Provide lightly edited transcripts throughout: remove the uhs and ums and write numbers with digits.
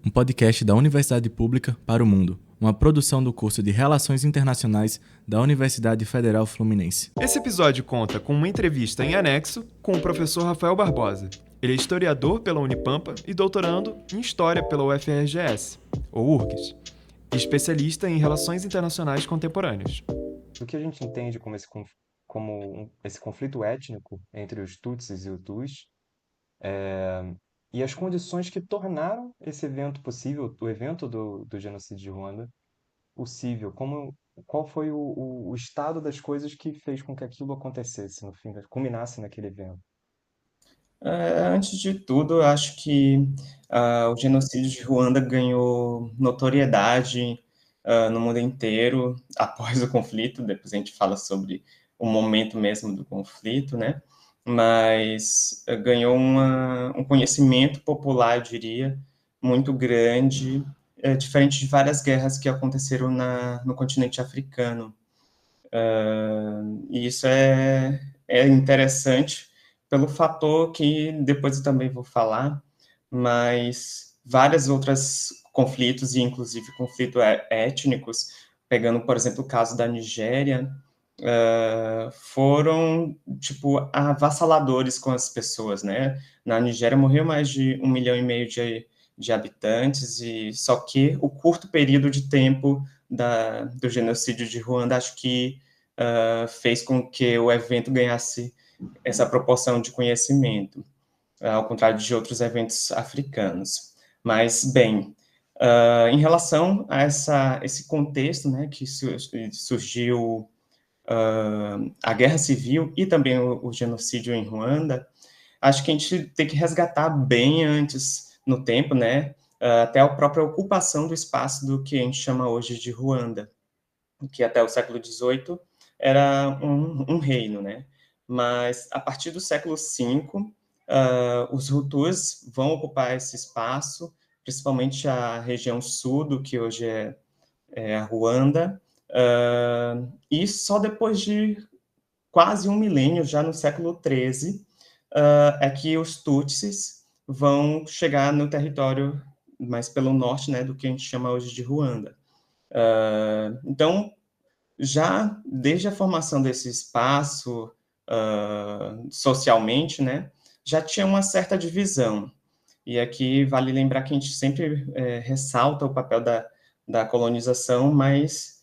um podcast da Universidade Pública para o Mundo, uma produção do curso de Relações Internacionais da Universidade Federal Fluminense. Esse episódio conta com uma entrevista em anexo com o professor Rafael Barbosa. Ele é historiador pela Unipampa e doutorando em História pela UFRGS, ou URGS, e especialista em Relações Internacionais Contemporâneas. O que a gente entende como esse conflito étnico entre os Tutsis e os Hutus, e as condições que tornaram esse evento possível, o evento do genocídio de Ruanda, possível, qual foi o estado das coisas que fez com que aquilo acontecesse, no fim, culminasse naquele evento. Antes de tudo, eu acho que o genocídio de Ruanda ganhou notoriedade no mundo inteiro após o conflito. Depois a gente fala sobre o momento mesmo do conflito, né? Mas ganhou um conhecimento popular, eu diria, muito grande, diferente de várias guerras que aconteceram no continente africano. E isso é interessante pelo fator que depois eu também vou falar, mas várias outras conflitos, e inclusive conflitos étnicos, pegando, por exemplo, o caso da Nigéria, foram, avassaladores com as pessoas, né? Na Nigéria morreu mais de 1,5 milhão de habitantes, e só que o curto período de tempo do genocídio de Ruanda, acho que fez com que o evento ganhasse essa proporção de conhecimento, ao contrário de outros eventos africanos. Mas, bem, em relação a esse contexto, né, que surgiu a guerra civil e também o genocídio em Ruanda, acho que a gente tem que resgatar bem antes no tempo, né, até a própria ocupação do espaço do que a gente chama hoje de Ruanda, que até o século XVIII era um reino, né? Mas a partir do século V, os Hutus vão ocupar esse espaço, principalmente a região sul, do que hoje é a Ruanda, e só depois de quase 1 milênio, já no século XIII, é que os Tutsis vão chegar no território mais pelo norte, né, do que a gente chama hoje de Ruanda. Então, já desde a formação desse espaço, socialmente, né, já tinha uma certa divisão. E aqui vale lembrar que a gente sempre ressalta o papel da colonização, mas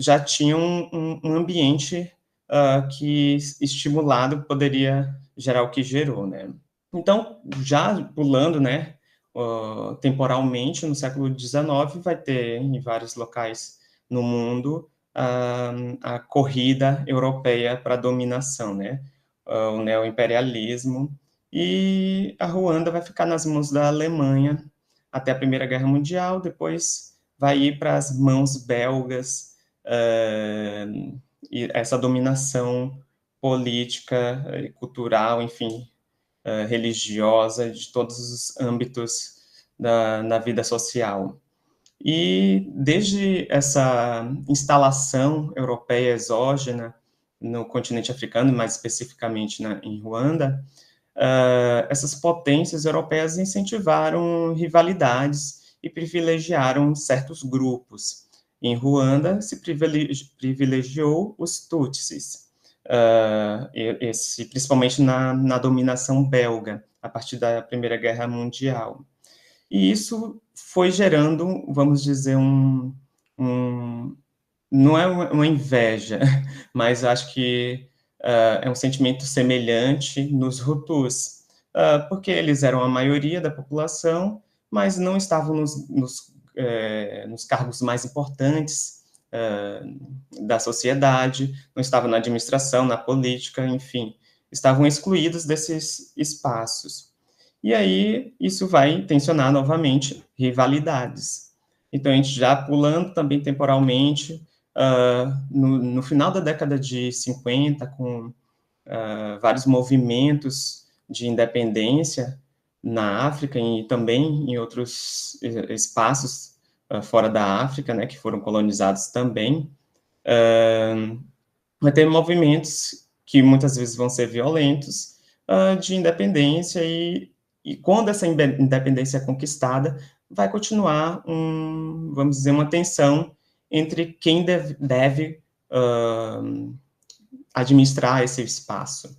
já tinha um ambiente que, estimulado, poderia gerar o que gerou, né. Então, já pulando, né, temporalmente, no século XIX, vai ter em vários locais no mundo a corrida europeia para a dominação, né? O neoimperialismo, e a Ruanda vai ficar nas mãos da Alemanha até a Primeira Guerra Mundial, depois vai ir para as mãos belgas, e essa dominação política, cultural, enfim, religiosa, de todos os âmbitos da vida social. E desde essa instalação europeia exógena no continente africano, mais especificamente em Ruanda, essas potências europeias incentivaram rivalidades e privilegiaram certos grupos. Em Ruanda, se privilegiou os Tutsis, principalmente na dominação belga, a partir da Primeira Guerra Mundial. E isso foi gerando, vamos dizer, não é uma inveja, mas acho que é um sentimento semelhante nos Hutus, porque eles eram a maioria da população, mas não estavam nos cargos mais importantes da sociedade, não estavam na administração, na política, enfim, estavam excluídos desses espaços. E aí, isso vai tensionar novamente rivalidades. Então, a gente já pulando também temporalmente, no final da década de 50, com vários movimentos de independência na África e também em outros espaços fora da África, né, que foram colonizados também, vai ter movimentos que muitas vezes vão ser violentos, de independência, e quando essa independência é conquistada, vai continuar, vamos dizer, uma tensão entre quem deve administrar esse espaço.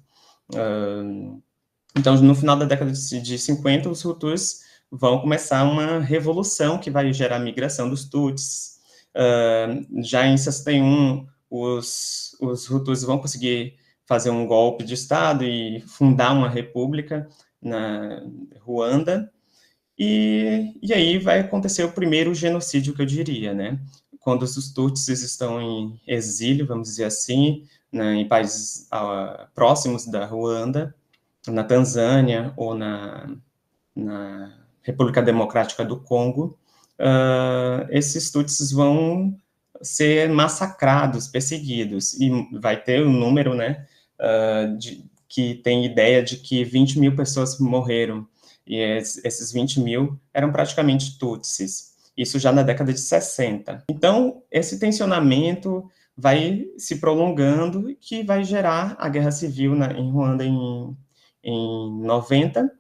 Então, no final da década de 50, os Hutus vão começar uma revolução que vai gerar a migração dos Tutsis. Já em 61, os Hutus vão conseguir fazer um golpe de Estado e fundar uma república na Ruanda, e aí vai acontecer o primeiro genocídio, que eu diria, né? Quando os Tutsis estão em exílio, vamos dizer assim, né, em países próximos da Ruanda, na Tanzânia ou na República Democrática do Congo, esses Tutsis vão ser massacrados, perseguidos, e vai ter um número, né, que tem ideia de que 20 mil pessoas morreram, e esses 20 mil eram praticamente Tutsis, isso já na década de 60. Então, esse tensionamento vai se prolongando, que vai gerar a guerra civil em Ruanda em 90,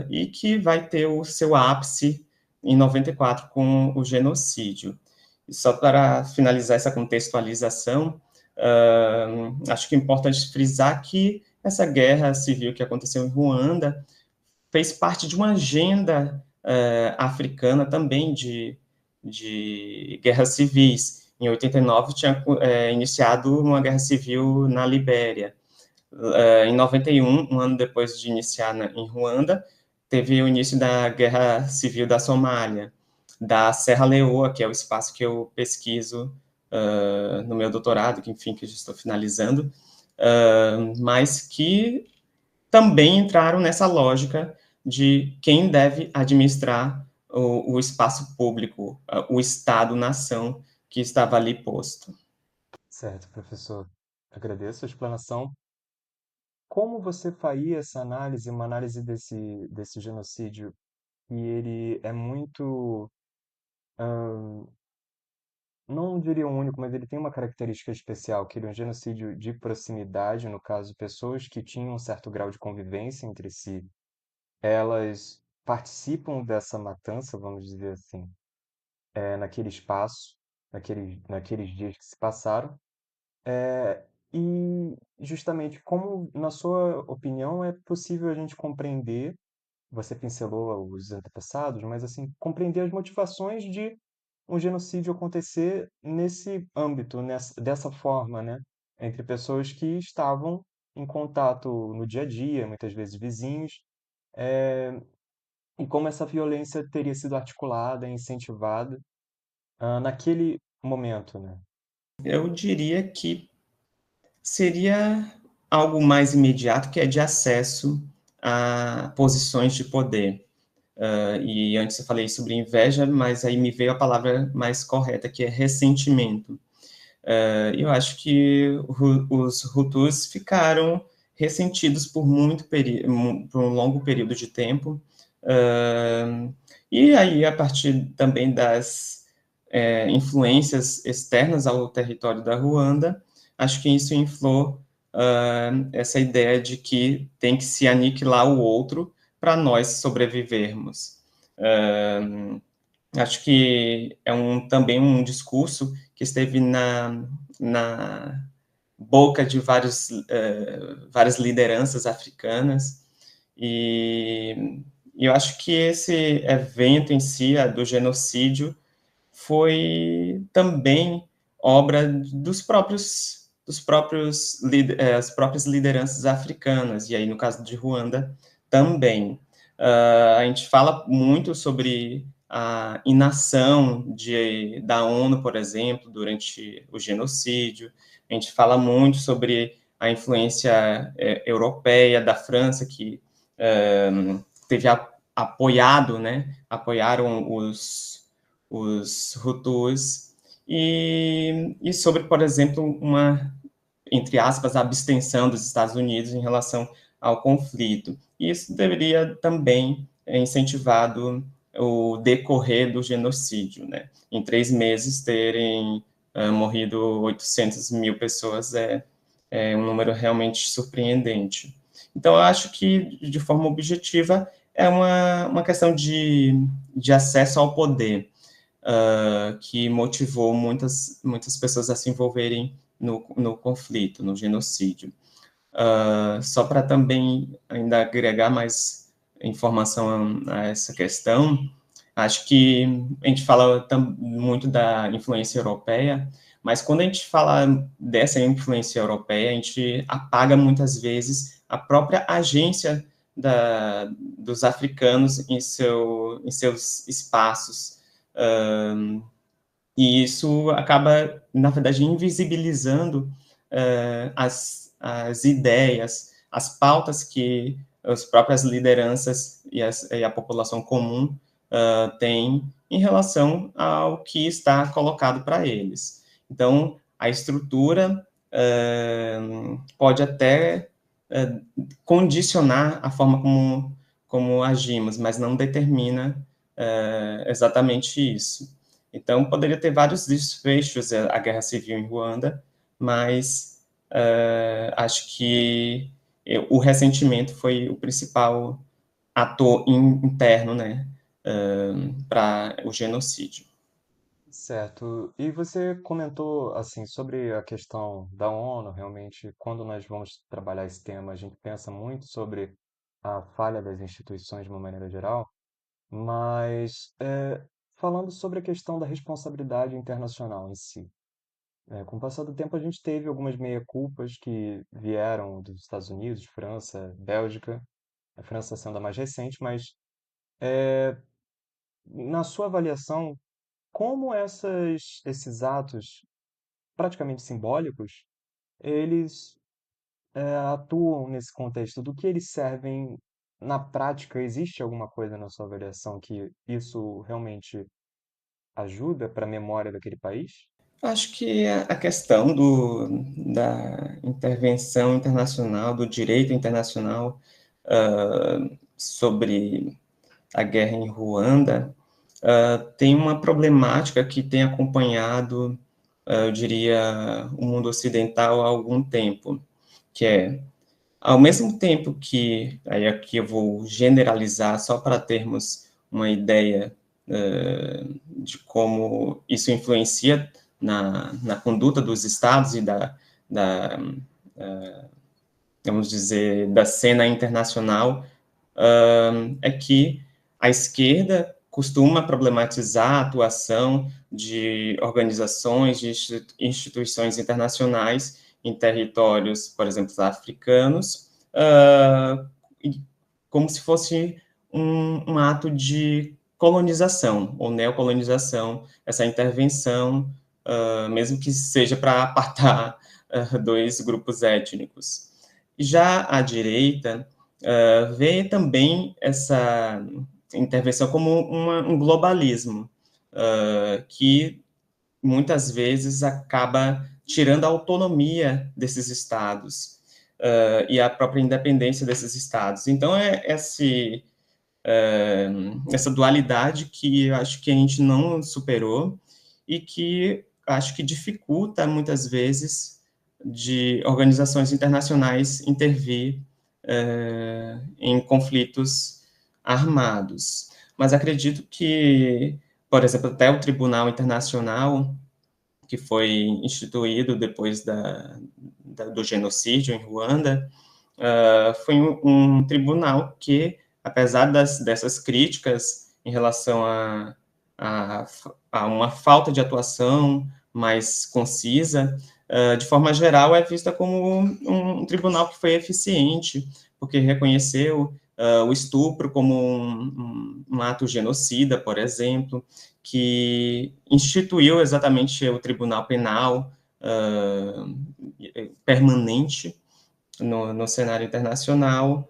e que vai ter o seu ápice em 94 com o genocídio. E só para finalizar essa contextualização, acho que é importante frisar que essa guerra civil que aconteceu em Ruanda fez parte de uma agenda africana também de guerras civis. Em 89 tinha iniciado uma guerra civil na Libéria. Em 91, um ano depois de iniciar em Ruanda, teve o início da Guerra Civil da Somália, da Serra Leoa, que é o espaço que eu pesquiso no meu doutorado, que já estou finalizando, mas que também entraram nessa lógica de quem deve administrar o espaço público, o Estado-nação que estava ali posto. Certo, professor. Agradeço a explanação. Como você faria essa análise, uma análise desse genocídio, e ele é muito, não diria um único, mas ele tem uma característica especial, que ele é um genocídio de proximidade, no caso, pessoas que tinham um certo grau de convivência entre si, elas participam dessa matança, vamos dizer assim, naquele espaço, naqueles dias que se passaram. E justamente como, na sua opinião, é possível a gente compreender, você pincelou os antepassados, mas assim, compreender as motivações de um genocídio acontecer nesse âmbito, dessa forma, né? Entre pessoas que estavam em contato no dia a dia, muitas vezes vizinhos, e como essa violência teria sido articulada, incentivada, naquele momento, né? Eu diria que seria algo mais imediato, que é de acesso a posições de poder. E antes eu falei sobre inveja, mas aí me veio a palavra mais correta, que é ressentimento. Eu acho que os Hutus ficaram ressentidos por por um longo período de tempo, e aí, a partir também das influências externas ao território da Ruanda, acho que isso inflou essa ideia de que tem que se aniquilar o outro para nós sobrevivermos. Acho que é também um discurso que esteve na boca de várias lideranças africanas, e eu acho que esse evento em si, do genocídio, foi também obra as próprias lideranças africanas, e aí no caso de Ruanda também. A gente fala muito sobre a inação da ONU, por exemplo, durante o genocídio. A gente fala muito sobre a influência europeia, da França, que teve apoiaram os Hutus, e sobre, por exemplo, uma, entre aspas, abstenção dos Estados Unidos em relação ao conflito. E isso deveria também incentivado o decorrer do genocídio, né? Em 3 meses terem morrido 800 mil pessoas é um número realmente surpreendente. Então, eu acho que, de forma objetiva, é uma questão de acesso ao poder, que motivou muitas pessoas a se envolverem no conflito, no genocídio. Só para também ainda agregar mais informação a essa questão, acho que a gente fala muito da influência europeia, mas quando a gente fala dessa influência europeia, a gente apaga muitas vezes a própria agência dos africanos em seus espaços. E isso acaba, na verdade, invisibilizando as ideias, as pautas que as próprias lideranças e a população comum têm em relação ao que está colocado para eles. Então, a estrutura pode até condicionar a forma como agimos, mas não determina exatamente isso. Então, poderia ter vários desfechos a guerra civil em Ruanda, mas acho que o ressentimento foi o principal ator interno, né, para o genocídio. Certo. E você comentou assim sobre a questão da ONU, realmente, quando nós vamos trabalhar esse tema, a gente pensa muito sobre a falha das instituições de uma maneira geral, mas falando sobre a questão da responsabilidade internacional em si. Com o passar do tempo, a gente teve algumas meia-culpas que vieram dos Estados Unidos, França, Bélgica, a França sendo a mais recente, mas na sua avaliação, como esses atos praticamente simbólicos, eles atuam nesse contexto? Do que eles servem na prática? Existe alguma coisa na sua avaliação que isso realmente ajuda para a memória daquele país? Acho que a questão da intervenção internacional, do direito internacional sobre a guerra em Ruanda, tem uma problemática que tem acompanhado, eu diria, o mundo ocidental há algum tempo, que é, ao mesmo tempo que, aí aqui eu vou generalizar só para termos uma ideia de como isso influencia na conduta dos estados e da vamos dizer, da cena internacional, é que a esquerda costuma problematizar a atuação de organizações, de instituições internacionais em territórios, por exemplo, africanos, como se fosse um ato de colonização ou neocolonização, essa intervenção, mesmo que seja para apartar dois grupos étnicos. Já a direita vê também essa intervenção como um globalismo, que muitas vezes acaba tirando a autonomia desses estados e a própria independência desses estados. Então, essa dualidade que eu acho que a gente não superou e que acho que dificulta muitas vezes de organizações internacionais intervir em conflitos armados. Mas acredito que, por exemplo, até o Tribunal Internacional, que foi instituído depois do genocídio em Ruanda, foi um tribunal que, apesar dessas críticas em relação a uma falta de atuação mais concisa, de forma geral, é vista como um tribunal que foi eficiente, porque reconheceu o estupro como um ato genocida, por exemplo, que instituiu exatamente o Tribunal Penal permanente no cenário internacional.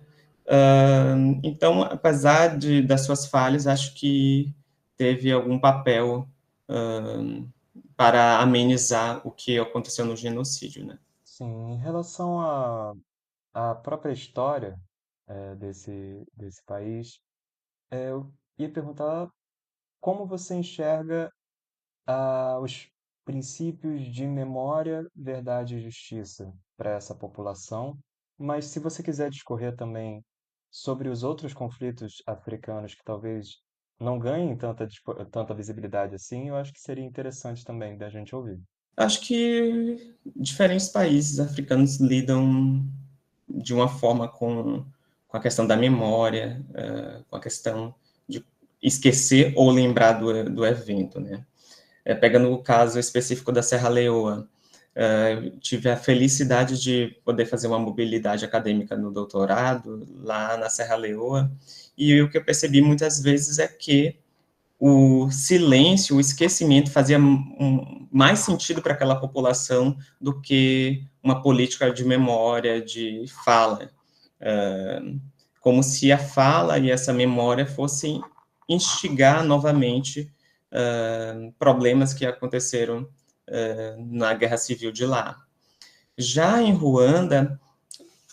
Então, apesar das suas falhas, acho que teve algum papel para amenizar o que aconteceu no genocídio, né? Sim, em relação à própria história desse país, eu ia perguntar como você enxerga os princípios de memória, verdade e justiça para essa população, mas se você quiser discorrer também sobre os outros conflitos africanos que talvez não ganhem tanta visibilidade assim, eu acho que seria interessante também da gente ouvir. Acho que diferentes países africanos lidam de uma forma com a questão da memória, com a questão de esquecer ou lembrar do evento, né? Pegando o caso específico da Serra Leoa, tive a felicidade de poder fazer uma mobilidade acadêmica no doutorado lá na Serra Leoa, e o que eu percebi muitas vezes é que o silêncio, o esquecimento fazia mais sentido para aquela população do que uma política de memória, de fala. Como se a fala e essa memória fossem instigar novamente problemas que aconteceram na Guerra Civil de lá. Já em Ruanda,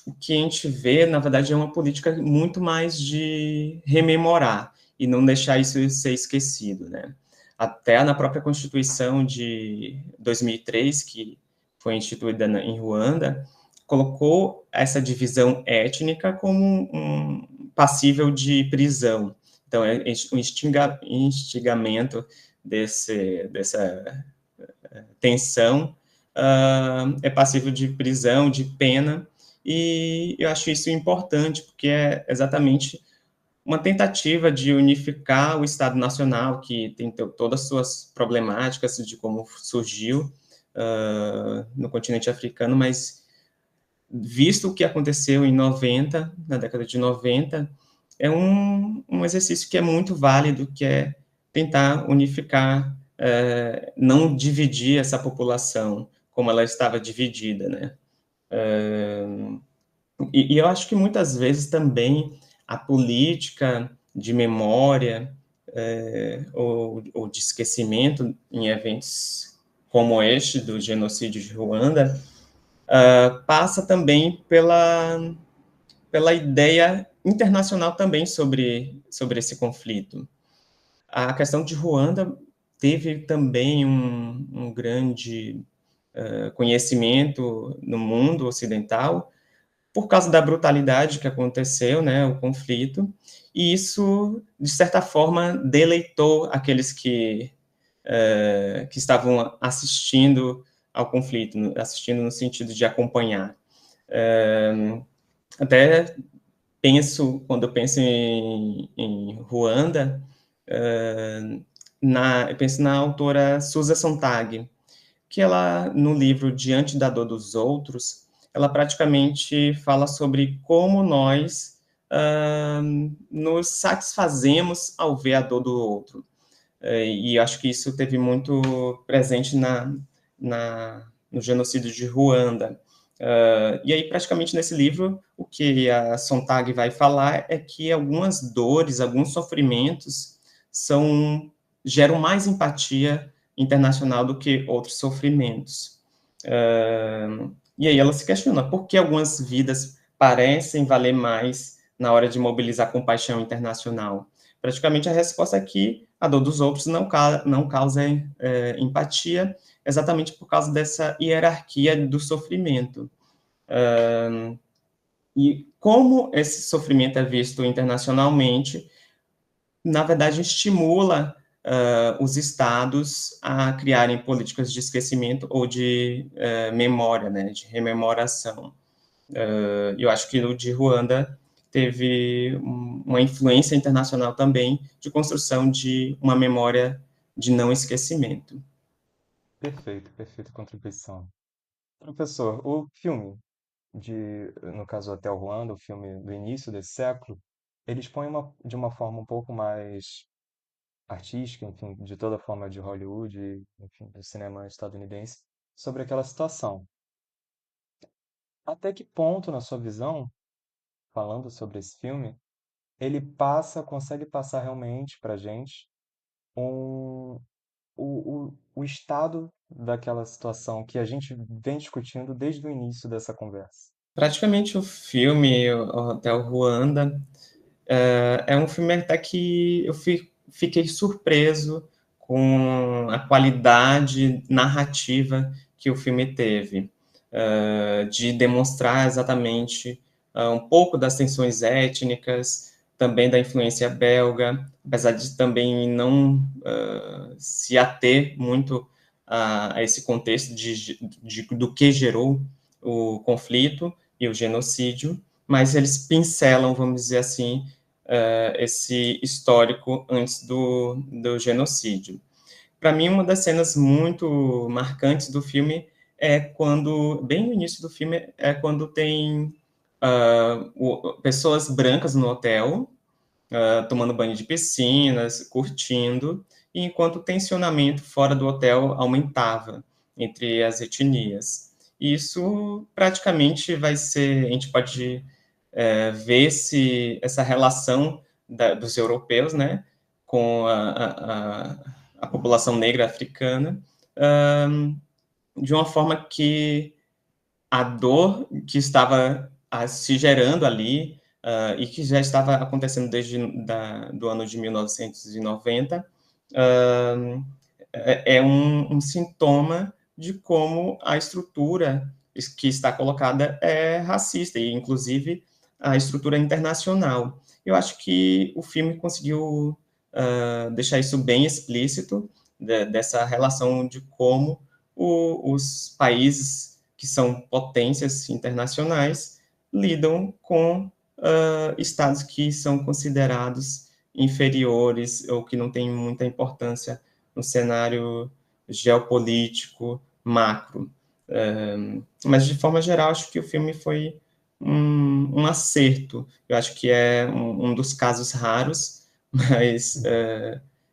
o que a gente vê, na verdade, é uma política muito mais de rememorar e não deixar isso ser esquecido, né? Até na própria Constituição de 2003, que foi instituída em Ruanda, colocou essa divisão étnica como passível de prisão. Então, o instigamento dessa tensão é passível de prisão, de pena, e eu acho isso importante, porque é exatamente uma tentativa de unificar o Estado Nacional, que tem todas as suas problemáticas de como surgiu no continente africano, mas visto o que aconteceu na década de 90, é um exercício que é muito válido, que é tentar unificar, não dividir essa população como ela estava dividida, né? E eu acho que muitas vezes também a política de memória ou de esquecimento em eventos como este do genocídio de Ruanda passa também pela ideia internacional também sobre esse conflito. A questão de Ruanda teve também um grande conhecimento no mundo ocidental por causa da brutalidade que aconteceu, né, o conflito, e isso, de certa forma, deleitou aqueles que estavam assistindo ao conflito, assistindo no sentido de acompanhar. Até quando eu penso em Ruanda, eu penso na autora Susan Sontag, que ela, no livro Diante da Dor dos Outros, ela praticamente fala sobre como nós nos satisfazemos ao ver a dor do outro. E acho que isso teve muito presente no genocídio de Ruanda. E aí, praticamente nesse livro, o que a Sontag vai falar é que algumas dores, alguns sofrimentos geram mais empatia internacional do que outros sofrimentos. E aí ela se questiona por que algumas vidas parecem valer mais na hora de mobilizar compaixão internacional. Praticamente a resposta é que a dor dos outros não causa empatia, exatamente por causa dessa hierarquia do sofrimento. E como esse sofrimento é visto internacionalmente, na verdade estimula os estados a criarem políticas de esquecimento ou de memória, né, de rememoração. Eu acho que o de Ruanda teve uma influência internacional também de construção de uma memória de não esquecimento. Perfeito, perfeita contribuição. Professor, o filme no caso Hotel Ruanda, o filme do início desse século, ele expõe de uma forma um pouco mais artística, enfim, de toda forma de Hollywood, enfim, do cinema estadunidense, sobre aquela situação. Até que ponto, na sua visão, falando sobre esse filme, ele consegue passar realmente para gente um, o estado daquela situação que a gente vem discutindo desde o início dessa conversa? Praticamente o filme o Hotel Ruanda é um filme até que eu fiquei surpreso com a qualidade narrativa que o filme teve, de demonstrar exatamente um pouco das tensões étnicas, também da influência belga, apesar de também não se ater muito a esse contexto do que gerou o conflito e o genocídio, mas eles pincelam, vamos dizer assim, esse histórico antes do genocídio. Para mim, uma das cenas muito marcantes do filme é quando, bem no início do filme, é quando tem pessoas brancas no hotel, tomando banho de piscinas, curtindo, e enquanto o tensionamento fora do hotel aumentava entre as etnias. Isso praticamente vai ser, a gente pode ver essa relação dos europeus, né, com a população negra africana, de uma forma que a dor que estava se gerando ali, e que já estava acontecendo desde do ano de 1990, é um sintoma de como a estrutura que está colocada é racista, e inclusive a estrutura internacional. Eu acho que o filme conseguiu deixar isso bem explícito, dessa relação de como os países que são potências internacionais lidam com estados que são considerados inferiores ou que não têm muita importância no cenário geopolítico macro. Mas, de forma geral, acho que o filme foi um acerto. Eu acho que é um dos casos raros, mas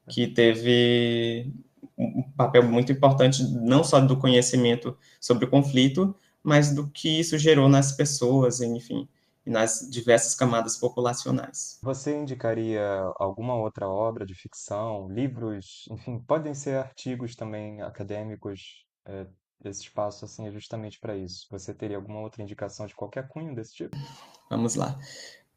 que teve um papel muito importante, não só do conhecimento sobre o conflito, mas do que isso gerou nas pessoas, enfim, nas diversas camadas populacionais. Você indicaria alguma outra obra de ficção, livros, enfim, podem ser artigos também acadêmicos, esse espaço assim é justamente para isso. Você teria alguma outra indicação de qualquer cunho desse tipo? Vamos lá.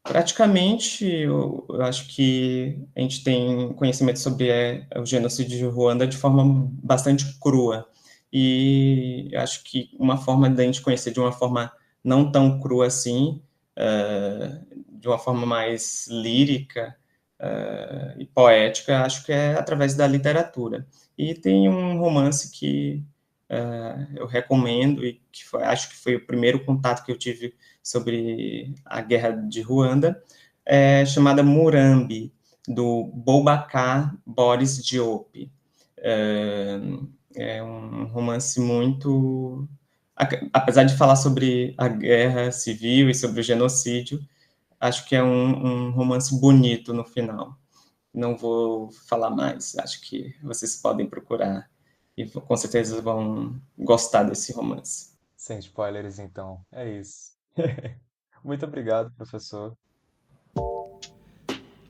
Praticamente, eu acho que a gente tem conhecimento sobre o genocídio de Ruanda de forma bastante crua. E eu acho que uma forma da gente conhecer de uma forma não tão crua assim, de uma forma mais lírica e poética, acho que é através da literatura. E tem um romance que eu recomendo e que acho que foi o primeiro contato que eu tive sobre a guerra de Ruanda, chamada Murambi, do Boubacar Boris Diop. É um romance muito... Apesar de falar sobre a guerra civil e sobre o genocídio, acho que é um romance bonito no final. Não vou falar mais, acho que vocês podem procurar e com certeza vão gostar desse romance. Sem spoilers, então. É isso. Muito obrigado, professor.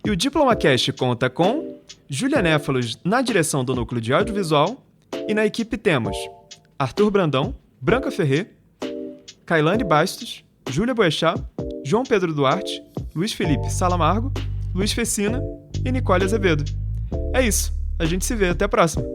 E o DiplomaCast conta com Júlia Néfalos na direção do Núcleo de Audiovisual, e na equipe temos Arthur Brandão, Branca Ferrer, Kailane Bastos, Júlia Boechat, João Pedro Duarte, Luiz Felipe Salamargo, Luiz Fecina e Nicole Azevedo. É isso, a gente se vê, até a próxima!